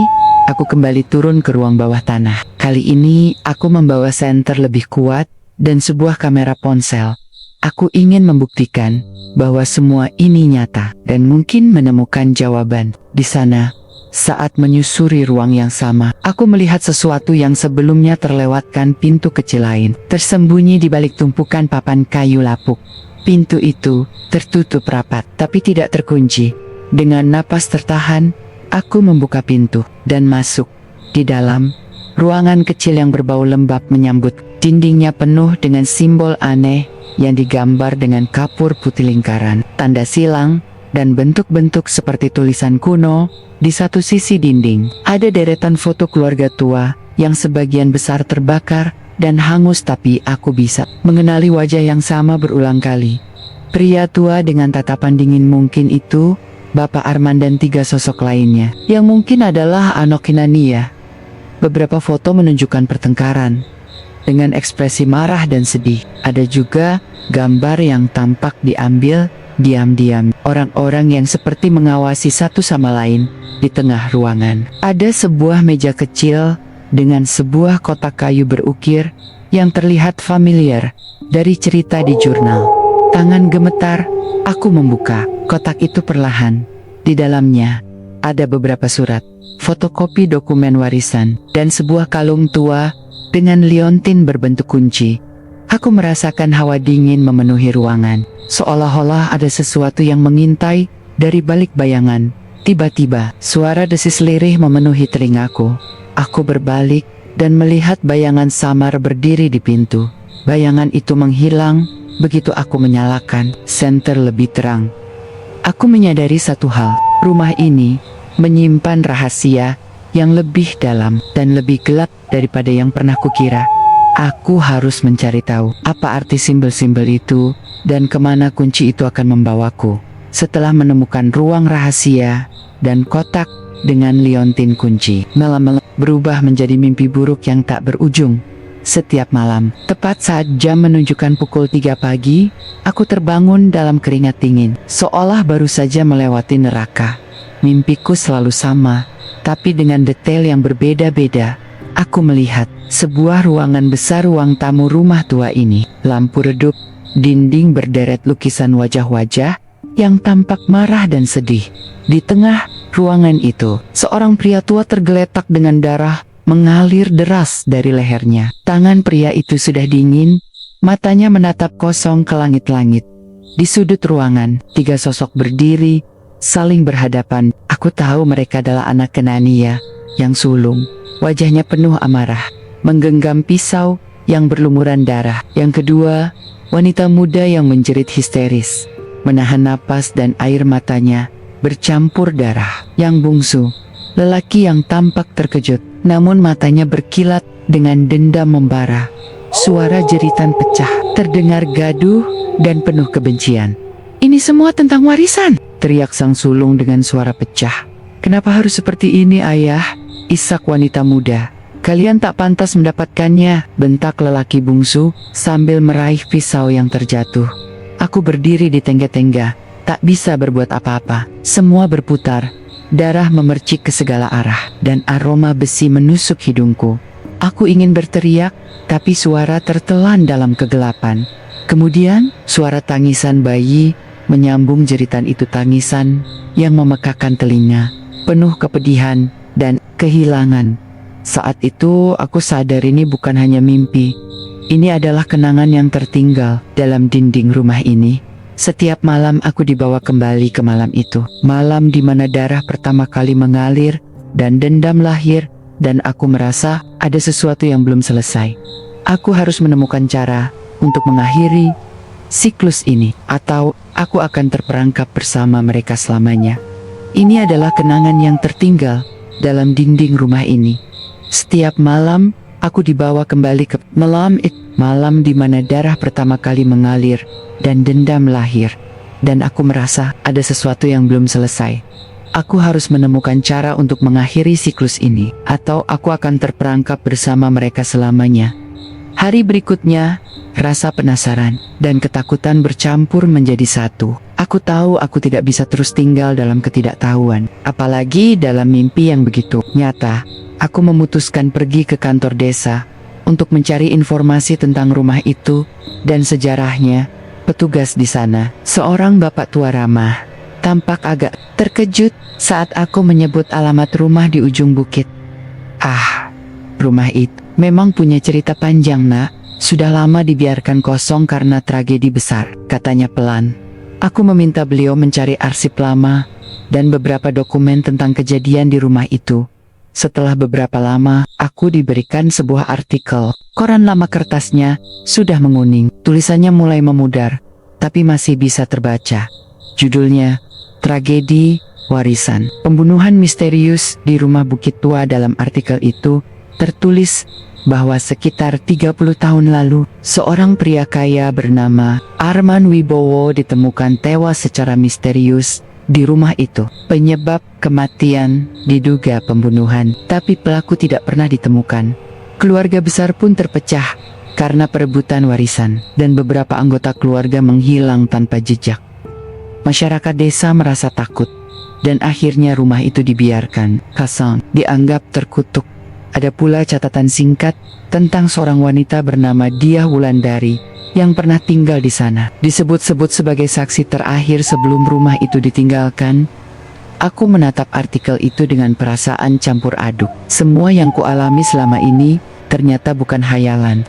[SPEAKER 2] aku kembali turun ke ruang bawah tanah. Kali ini, aku membawa senter lebih kuat dan sebuah kamera ponsel. Aku ingin membuktikan bahwa semua ini nyata dan mungkin menemukan jawaban. Di sana, saat menyusuri ruang yang sama, aku melihat sesuatu yang sebelumnya terlewatkan. Pintu kecil lain tersembunyi di balik tumpukan papan kayu lapuk. Pintu itu tertutup rapat tapi tidak terkunci. Dengan napas tertahan, aku membuka pintu dan masuk. Di dalam, ruangan kecil yang berbau lembab menyambut. Dindingnya penuh dengan simbol aneh yang digambar dengan kapur putih lingkaran, tanda silang, dan bentuk-bentuk seperti tulisan kuno. Di satu sisi dinding, ada deretan foto keluarga tua yang sebagian besar terbakar dan hangus, tapi aku bisa mengenali wajah yang sama berulang kali. Pria tua dengan tatapan dingin mungkin itu Bapak Arman dan 3 sosok lainnya, yang mungkin adalah Anok Kinania. Beberapa foto menunjukkan pertengkaran dengan ekspresi marah dan sedih. Ada juga gambar yang tampak diambil diam-diam, orang-orang yang seperti mengawasi satu sama lain. Di tengah ruangan, ada sebuah meja kecil dengan sebuah kotak kayu berukir yang terlihat familiar dari cerita di jurnal. Tangan gemetar, aku membuka kotak itu perlahan. Di dalamnya, ada beberapa surat, fotokopi dokumen warisan, dan sebuah kalung tua dengan liontin berbentuk kunci. Aku merasakan hawa dingin memenuhi ruangan, seolah-olah ada sesuatu yang mengintai dari balik bayangan. Tiba-tiba, suara desis lirih memenuhi telingaku. Aku berbalik dan melihat bayangan samar berdiri di pintu. Bayangan itu menghilang begitu aku menyalakan senter lebih terang. Aku menyadari satu hal, rumah ini menyimpan rahasia yang lebih dalam dan lebih gelap daripada yang pernah kukira. Aku harus mencari tahu apa arti simbol-simbol itu dan kemana kunci itu akan membawaku. Setelah menemukan ruang rahasia dan kotak dengan liontin kunci, malam berubah menjadi mimpi buruk yang tak berujung. Setiap malam, tepat saat jam menunjukkan pukul 3 pagi, aku terbangun dalam keringat dingin, seolah baru saja melewati neraka. Mimpiku selalu sama, tapi dengan detail yang berbeda-beda. Aku melihat sebuah ruangan besar, ruang tamu rumah tua ini. Lampu redup, dinding berderet lukisan wajah-wajah yang tampak marah dan sedih. Di tengah ruangan itu, seorang pria tua tergeletak dengan darah mengalir deras dari lehernya. Tangan pria itu sudah dingin, matanya menatap kosong ke langit-langit. Di sudut ruangan, 3 sosok berdiri, saling berhadapan. Aku tahu mereka adalah anak Kenania yang sulung. Wajahnya penuh amarah, menggenggam pisau yang berlumuran darah. Yang kedua, wanita muda yang menjerit histeris, menahan napas dan air matanya bercampur darah. Yang bungsu, lelaki yang tampak terkejut, namun matanya berkilat dengan dendam membara. Suara jeritan pecah, terdengar gaduh dan penuh kebencian. "Ini semua tentang warisan!" teriak sang sulung dengan suara pecah. "Kenapa harus seperti ini, ayah?" isak wanita muda. "Kalian tak pantas mendapatkannya," bentak lelaki bungsu sambil meraih pisau yang terjatuh. Aku berdiri di tengga-tengga, tak bisa berbuat apa-apa. Semua berputar, darah memercik ke segala arah, dan aroma besi menusuk hidungku. Aku ingin berteriak, tapi suara tertelan dalam kegelapan. Kemudian, suara tangisan bayi menyambung jeritan itu, tangisan yang memekakan telinga, penuh kepedihan dan kehilangan. Saat itu aku sadar ini bukan hanya mimpi. Ini adalah kenangan yang tertinggal dalam dinding rumah ini. Setiap malam aku dibawa kembali ke malam itu. Malam di mana darah pertama kali mengalir dan dendam lahir, dan aku merasa ada sesuatu yang belum selesai. Aku harus menemukan cara untuk mengakhiri siklus ini, atau aku akan terperangkap bersama mereka selamanya. Ini adalah kenangan yang tertinggal dalam dinding rumah ini. Setiap malam, aku dibawa kembali ke malam itu. Malam di mana darah pertama kali mengalir dan dendam lahir. Dan aku merasa ada sesuatu yang belum selesai. Aku harus menemukan cara untuk mengakhiri siklus ini, atau aku akan terperangkap bersama mereka selamanya. Hari berikutnya, rasa penasaran dan ketakutan bercampur menjadi satu. Aku tahu aku tidak bisa terus tinggal dalam ketidaktahuan, apalagi dalam mimpi yang begitu nyata. Aku memutuskan pergi ke kantor desa untuk mencari informasi tentang rumah itu dan sejarahnya. Petugas di sana, seorang bapak tua ramah, tampak agak terkejut saat aku menyebut alamat rumah di ujung bukit. Ah, rumah itu memang punya cerita panjang, nak. Sudah lama dibiarkan kosong karena tragedi besar, katanya pelan. Aku meminta beliau mencari arsip lama dan beberapa dokumen tentang kejadian di rumah itu. Setelah beberapa lama, aku diberikan sebuah artikel. Koran lama kertasnya sudah menguning, tulisannya mulai memudar, tapi masih bisa terbaca. Judulnya, Tragedi Warisan. Pembunuhan misterius di rumah Bukit Tua. Dalam artikel itu, tertulis bahwa sekitar 30 tahun lalu, seorang pria kaya bernama Arman Wibowo ditemukan tewas secara misterius di rumah itu. Penyebab kematian diduga pembunuhan, tapi pelaku tidak pernah ditemukan. Keluarga besar pun terpecah karena perebutan warisan, dan beberapa anggota keluarga menghilang tanpa jejak. Masyarakat desa merasa takut, dan akhirnya rumah itu dibiarkan kosong, dianggap terkutuk. Ada pula catatan singkat tentang seorang wanita bernama Diah Wulandari yang pernah tinggal di sana. Disebut-sebut sebagai saksi terakhir sebelum rumah itu ditinggalkan. Aku menatap artikel itu dengan perasaan campur aduk. Semua yang kualami selama ini ternyata bukan hayalan.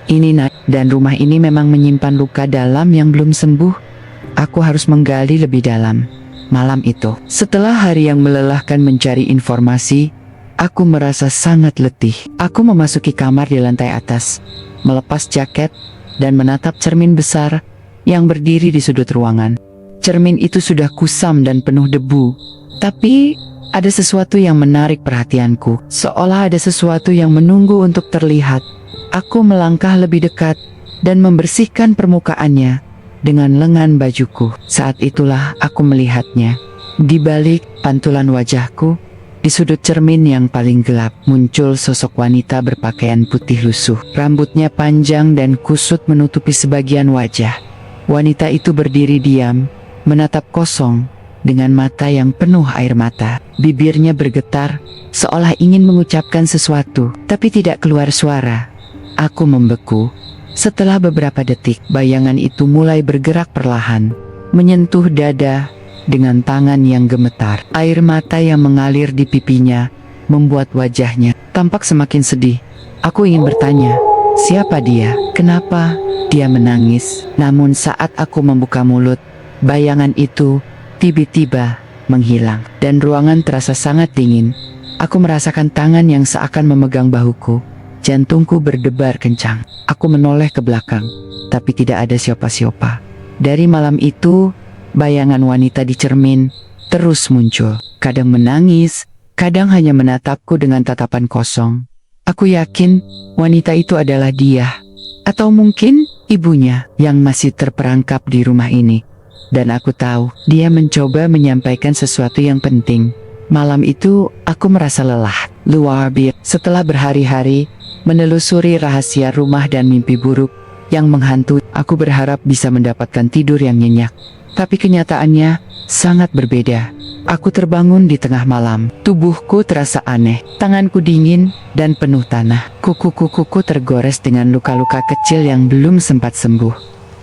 [SPEAKER 2] Dan rumah ini memang menyimpan luka dalam yang belum sembuh. Aku harus menggali lebih dalam. Malam itu, setelah hari yang melelahkan mencari informasi, aku merasa sangat letih. Aku memasuki kamar di lantai atas, melepas jaket, dan menatap cermin besar yang berdiri di sudut ruangan. Cermin itu sudah kusam dan penuh debu, tapi ada sesuatu yang menarik perhatianku, seolah ada sesuatu yang menunggu untuk terlihat. Aku melangkah lebih dekat dan membersihkan permukaannya dengan lengan bajuku. Saat itulah aku melihatnya. Di balik pantulan wajahku, di sudut cermin yang paling gelap, muncul sosok wanita berpakaian putih lusuh. Rambutnya panjang dan kusut menutupi sebagian wajah. Wanita itu berdiri diam, menatap kosong, dengan mata yang penuh air mata. Bibirnya bergetar, seolah ingin mengucapkan sesuatu, tapi tidak keluar suara. Aku membeku. Setelah beberapa detik, bayangan itu mulai bergerak perlahan, menyentuh dada dengan tangan yang gemetar. Air mata yang mengalir di pipinya membuat wajahnya tampak semakin sedih. Aku ingin bertanya, siapa dia? Kenapa dia menangis? Namun saat aku membuka mulut, bayangan itu tiba-tiba menghilang, dan ruangan terasa sangat dingin. Aku merasakan tangan yang seakan memegang bahuku. Jantungku berdebar kencang. Aku menoleh ke belakang, tapi tidak ada siapa-siapa. Dari malam itu, bayangan wanita di cermin terus muncul. Kadang menangis, kadang hanya menatapku dengan tatapan kosong. Aku yakin wanita itu adalah dia, atau mungkin ibunya yang masih terperangkap di rumah ini. Dan aku tahu dia mencoba menyampaikan sesuatu yang penting. Malam itu aku merasa lelah, luar biasa. Setelah berhari-hari menelusuri rahasia rumah dan mimpi buruk yang menghantui, aku berharap bisa mendapatkan tidur yang nyenyak. Tapi kenyataannya sangat berbeda. Aku terbangun di tengah malam. Tubuhku terasa aneh, tanganku dingin dan penuh tanah. Kuku-kukuku tergores dengan luka-luka kecil yang belum sempat sembuh.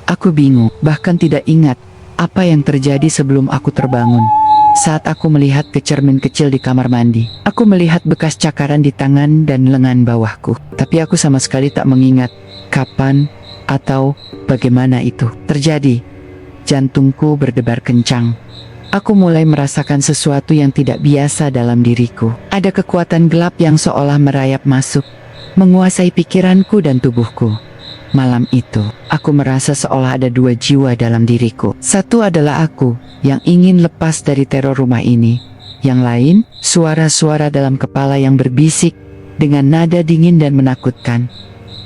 [SPEAKER 2] Aku bingung, bahkan tidak ingat apa yang terjadi sebelum aku terbangun. Saat aku melihat ke cermin kecil di kamar mandi, aku melihat bekas cakaran di tangan dan lengan bawahku. Tapi aku sama sekali tak mengingat kapan atau bagaimana itu terjadi. Jantungku berdebar kencang. Aku mulai merasakan sesuatu yang tidak biasa dalam diriku. Ada kekuatan gelap yang seolah merayap masuk, menguasai pikiranku dan tubuhku. Malam itu, aku merasa seolah ada dua jiwa dalam diriku. Satu adalah aku yang ingin lepas dari teror rumah ini. Yang lain, suara-suara dalam kepala yang berbisik dengan nada dingin dan menakutkan.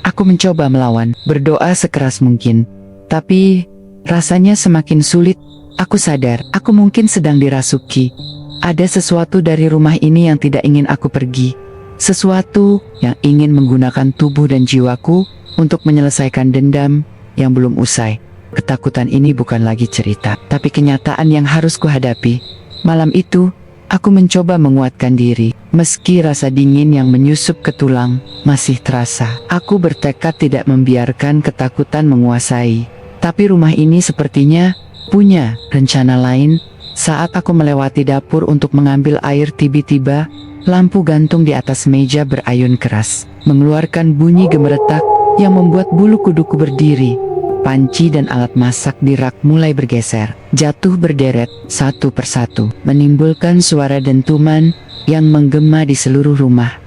[SPEAKER 2] Aku mencoba melawan, berdoa sekeras mungkin. Tapi rasanya semakin sulit. Aku sadar, aku mungkin sedang dirasuki. Ada sesuatu dari rumah ini yang tidak ingin aku pergi. Sesuatu yang ingin menggunakan tubuh dan jiwaku untuk menyelesaikan dendam yang belum usai. Ketakutan ini bukan lagi cerita, tapi kenyataan yang harus kuhadapi. Malam itu, aku mencoba menguatkan diri. Meski rasa dingin yang menyusup ke tulang masih terasa, aku bertekad tidak membiarkan ketakutan menguasai. Tapi rumah ini sepertinya punya rencana lain. Saat aku melewati dapur untuk mengambil air, tiba-tiba lampu gantung di atas meja berayun keras, mengeluarkan bunyi gemeretak yang membuat bulu kuduku berdiri. Panci dan alat masak di rak mulai bergeser, jatuh berderet satu persatu, menimbulkan suara dentuman yang menggema di seluruh rumah.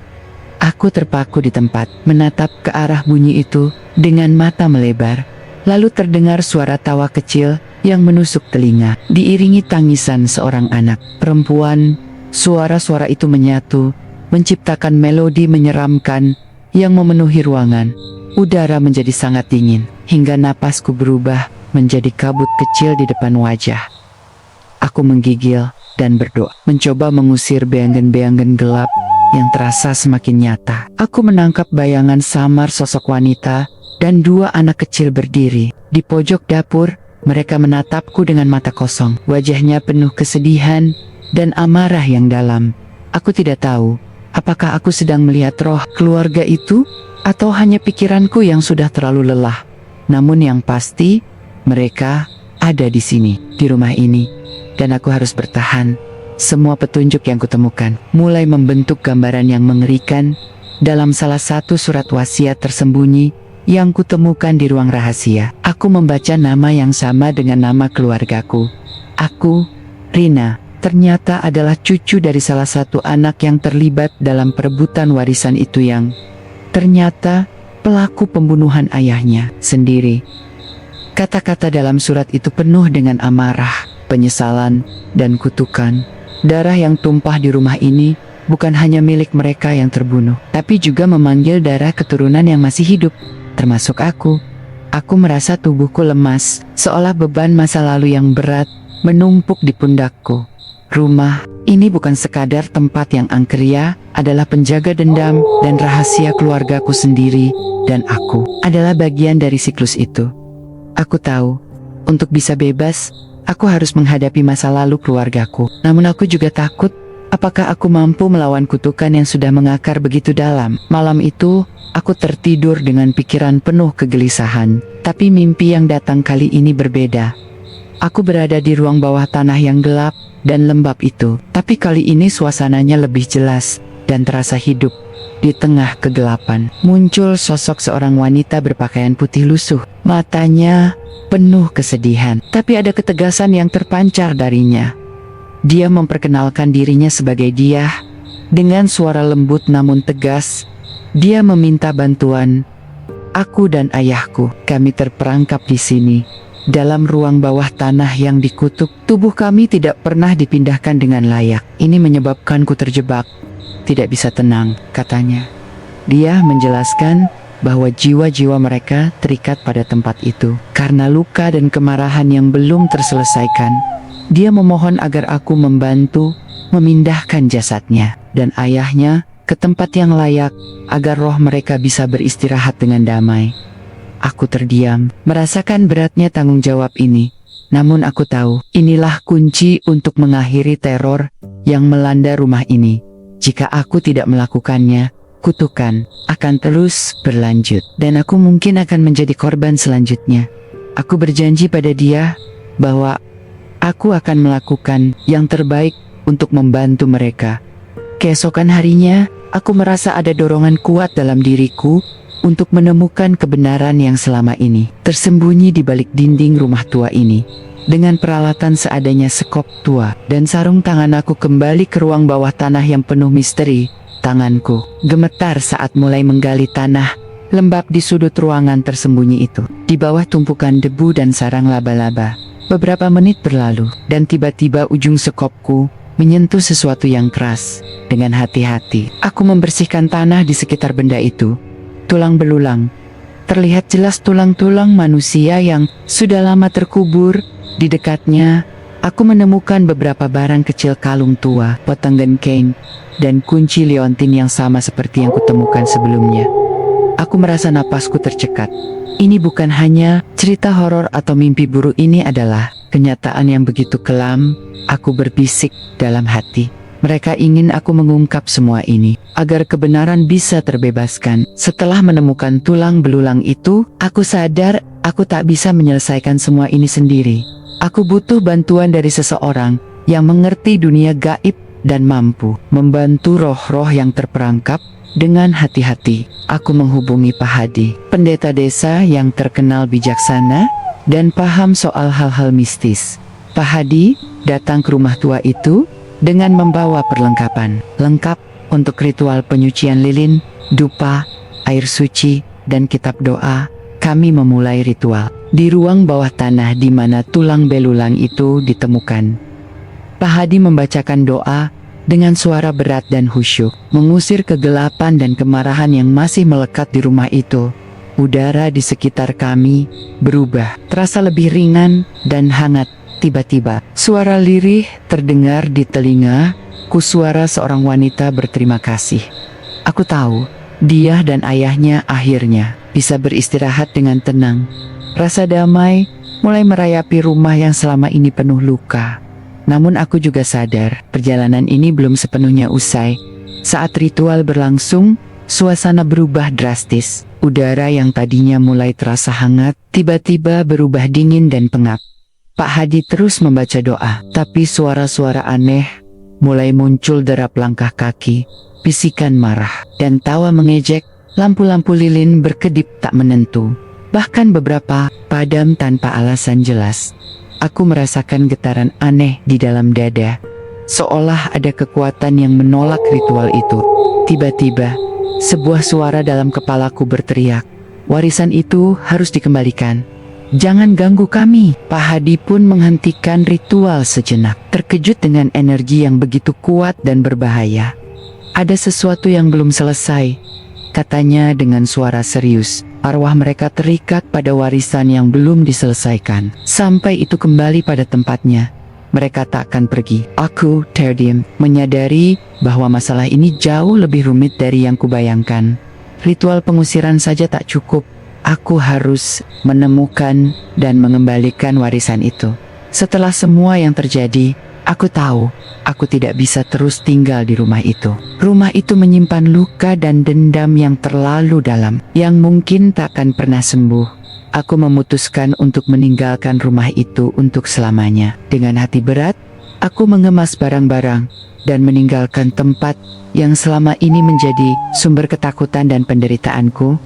[SPEAKER 2] Aku terpaku di tempat, menatap ke arah bunyi itu dengan mata melebar. Lalu terdengar suara tawa kecil yang menusuk telinga, diiringi tangisan seorang anak perempuan. Suara-suara itu menyatu, menciptakan melodi menyeramkan yang memenuhi ruangan. Udara menjadi sangat dingin, hingga napasku berubah menjadi kabut kecil di depan wajah. Aku menggigil dan berdoa, mencoba mengusir bayangan-bayangan gelap yang terasa semakin nyata. Aku menangkap bayangan samar sosok wanita dan dua anak kecil berdiri di pojok dapur. Mereka menatapku dengan mata kosong, wajahnya penuh kesedihan dan amarah yang dalam. Aku tidak tahu, apakah aku sedang melihat roh keluarga itu, atau hanya pikiranku yang sudah terlalu lelah. Namun yang pasti, mereka ada di sini, di rumah ini, dan aku harus bertahan. Semua petunjuk yang kutemukan mulai membentuk gambaran yang mengerikan dalam salah satu surat wasiat tersembunyi yang kutemukan di ruang rahasia. Aku membaca nama yang sama dengan nama keluargaku. Aku, Rina, ternyata adalah cucu dari salah satu anak yang terlibat dalam perebutan warisan itu, yang ternyata pelaku pembunuhan ayahnya sendiri. Kata-kata dalam surat itu penuh dengan amarah, penyesalan, dan kutukan. Darah yang tumpah di rumah ini bukan hanya milik mereka yang terbunuh, tapi juga memanggil darah keturunan yang masih hidup, termasuk aku. Aku merasa tubuhku lemas, seolah beban masa lalu yang berat menumpuk di pundakku. Rumah ini bukan sekadar tempat yang angkeria, adalah penjaga dendam dan rahasia keluargaku sendiri, dan aku adalah bagian dari siklus itu. Aku tahu, untuk bisa bebas, aku harus menghadapi masa lalu keluargaku. Namun aku juga takut, apakah aku mampu melawan kutukan yang sudah mengakar begitu dalam. Malam itu, aku tertidur dengan pikiran penuh kegelisahan, tapi mimpi yang datang kali ini berbeda. Aku berada di ruang bawah tanah yang gelap dan lembab itu, tapi kali ini suasananya lebih jelas dan terasa hidup. Di tengah kegelapan, muncul sosok seorang wanita berpakaian putih lusuh. Matanya penuh kesedihan, tapi ada ketegasan yang terpancar darinya. Dia memperkenalkan dirinya sebagai Diah. Dengan suara lembut namun tegas, dia meminta bantuan. Aku dan ayahku, kami terperangkap di sini, dalam ruang bawah tanah yang dikutuk. Tubuh kami tidak pernah dipindahkan dengan layak. Ini menyebabkanku terjebak, tidak bisa tenang, katanya. Dia menjelaskan bahwa jiwa-jiwa mereka terikat pada tempat itu karena luka dan kemarahan yang belum terselesaikan. Dia memohon agar aku membantu memindahkan jasadnya dan ayahnya ke tempat yang layak agar roh mereka bisa beristirahat dengan damai. Aku terdiam, merasakan beratnya tanggung jawab ini. Namun aku tahu, inilah kunci untuk mengakhiri teror yang melanda rumah ini. Jika aku tidak melakukannya, kutukan akan terus berlanjut, dan aku mungkin akan menjadi korban selanjutnya. Aku berjanji pada dia bahwa aku akan melakukan yang terbaik untuk membantu mereka. Keesokan harinya, aku merasa ada dorongan kuat dalam diriku untuk menemukan kebenaran yang selama ini tersembunyi di balik dinding rumah tua ini. Dengan peralatan seadanya, sekop tua dan sarung tangan, aku kembali ke ruang bawah tanah yang penuh misteri. Tanganku gemetar saat mulai menggali tanah lembab di sudut ruangan tersembunyi itu. Di bawah tumpukan debu dan sarang laba-laba, beberapa menit berlalu dan tiba-tiba ujung sekopku menyentuh sesuatu yang keras. Dengan hati-hati, aku membersihkan tanah di sekitar benda itu. Tulang belulang, Terlihat jelas tulang-tulang manusia yang sudah lama terkubur. Di dekatnya, aku menemukan beberapa barang kecil kalung tua, potongan kain, dan kunci liontin yang sama seperti yang kutemukan sebelumnya. Aku merasa napasku tercekat. Ini bukan hanya cerita horor atau mimpi buruk, ini adalah kenyataan yang begitu kelam. Aku berbisik dalam hati. Mereka ingin aku mengungkap semua ini, agar kebenaran bisa terbebaskan. Setelah menemukan tulang belulang itu, aku sadar aku tak bisa menyelesaikan semua ini sendiri. Aku butuh bantuan dari seseorang yang mengerti dunia gaib dan mampu membantu roh-roh yang terperangkap. Dengan hati-hati, aku menghubungi Pak Hadi, pendeta desa yang terkenal bijaksana dan paham soal hal-hal mistis. Pak Hadi datang ke rumah tua itu dengan membawa perlengkapan lengkap untuk ritual penyucian lilin, dupa, air suci, dan kitab doa. Kami memulai ritual di ruang bawah tanah di mana tulang belulang itu ditemukan. Pak Hadi membacakan doa dengan suara berat dan khusyuk, mengusir kegelapan dan kemarahan yang masih melekat di rumah itu. Udara di sekitar kami berubah, terasa lebih ringan dan hangat. Tiba-tiba, suara lirih terdengar di telingaku, suara seorang wanita berterima kasih. Aku tahu, dia dan ayahnya akhirnya bisa beristirahat dengan tenang. Rasa damai mulai merayapi rumah yang selama ini penuh luka. Namun aku juga sadar, perjalanan ini belum sepenuhnya usai. Saat ritual berlangsung, suasana berubah drastis. Udara yang tadinya mulai terasa hangat, tiba-tiba berubah dingin dan pengap. Pak Hadi terus membaca doa, tapi suara-suara aneh mulai muncul, derap langkah kaki, bisikan marah, dan tawa mengejek. Lampu-lampu lilin berkedip tak menentu, bahkan beberapa padam tanpa alasan jelas. Aku merasakan getaran aneh di dalam dada, seolah ada kekuatan yang menolak ritual itu. Tiba-tiba, sebuah suara dalam kepalaku berteriak, "Warisan itu harus dikembalikan. Jangan ganggu kami." Pak Hadi pun menghentikan ritual sejenak, terkejut dengan energi yang begitu kuat dan berbahaya. "Ada sesuatu yang belum selesai," katanya dengan suara serius. "Arwah mereka terikat pada warisan yang belum diselesaikan. Sampai itu kembali pada tempatnya, mereka tak akan pergi." Aku terdiam, menyadari bahwa masalah ini jauh lebih rumit dari yang kubayangkan. Ritual pengusiran saja tak cukup. Aku harus menemukan dan mengembalikan warisan itu. Setelah semua yang terjadi, aku tahu aku tidak bisa terus tinggal di rumah itu. Rumah itu menyimpan luka dan dendam yang terlalu dalam, yang mungkin tak akan pernah sembuh. Aku memutuskan untuk meninggalkan rumah itu untuk selamanya. Dengan hati berat, aku mengemas barang-barang dan meninggalkan tempat yang selama ini menjadi sumber ketakutan dan penderitaanku.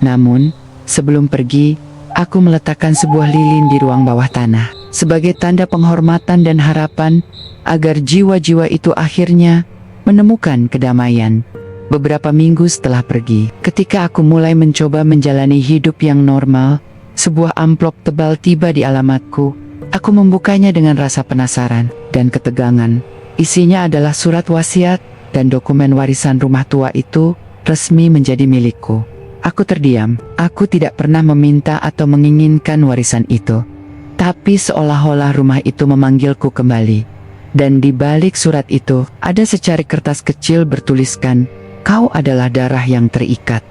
[SPEAKER 2] Namun, sebelum pergi, aku meletakkan sebuah lilin di ruang bawah tanah, sebagai tanda penghormatan dan harapan agar jiwa-jiwa itu akhirnya menemukan kedamaian. Beberapa minggu setelah pergi, ketika aku mulai mencoba menjalani hidup yang normal, sebuah amplop tebal tiba di alamatku. Aku membukanya dengan rasa penasaran dan ketegangan. Isinya adalah surat wasiat dan dokumen warisan rumah tua itu resmi menjadi milikku. Aku terdiam. Aku tidak pernah meminta atau menginginkan warisan itu. Tapi seolah-olah rumah itu memanggilku kembali. Dan di balik surat itu, ada secari kertas kecil bertuliskan, "Kau adalah darah yang terikat."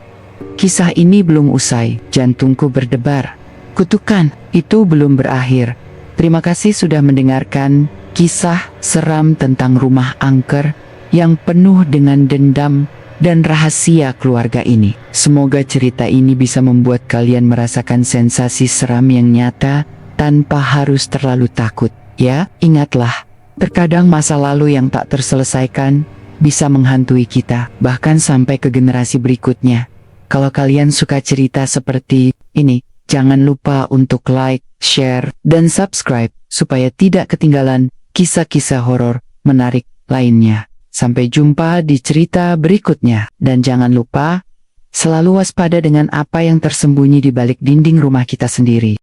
[SPEAKER 2] Kisah ini belum usai. Jantungku berdebar. Kutukan itu belum berakhir. Terima kasih sudah mendengarkan kisah seram tentang rumah angker yang penuh dengan dendam dan rahasia keluarga ini. Semoga cerita ini bisa membuat kalian merasakan sensasi seram yang nyata tanpa harus terlalu takut. Ya, ingatlah, terkadang masa lalu yang tak terselesaikan bisa menghantui kita, bahkan sampai ke generasi berikutnya. Kalau kalian suka cerita seperti ini, jangan lupa untuk like, share, dan subscribe supaya tidak ketinggalan kisah-kisah horor menarik lainnya. Sampai jumpa di cerita berikutnya. Dan jangan lupa, selalu waspada dengan apa yang tersembunyi di balik dinding rumah kita sendiri.